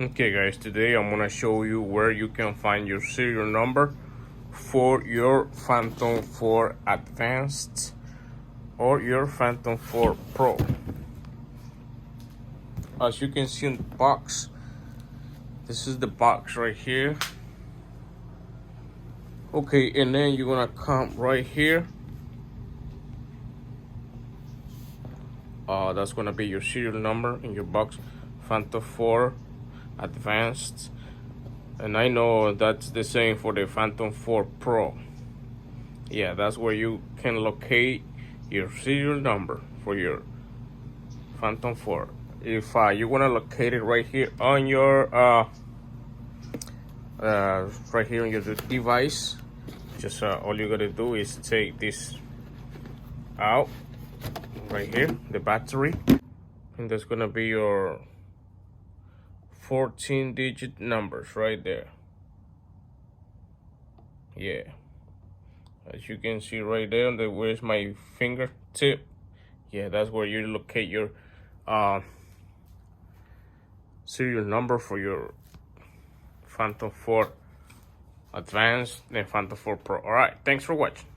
Okay guys, today I'm gonna show you where you can find your serial number for your Phantom 4 Advanced or your Phantom 4 Pro. As you can see in the box, this is the box right here. Okay, and then you're gonna come right here. That's gonna be your serial number in your box, Phantom 4 Advanced. And I know that's the same for the Phantom 4 Pro. Yeah, that's where you can locate your serial number for your Phantom 4. If you want to locate it right here on your right here on your device, just all you gotta do is take this out right here, the battery, and there's gonna be your 14-digit numbers right there. Yeah, as you can see right there, where's my fingertip? Yeah, that's where you locate your serial number for your Phantom 4 Advanced and Phantom 4 Pro. All right, thanks for watching.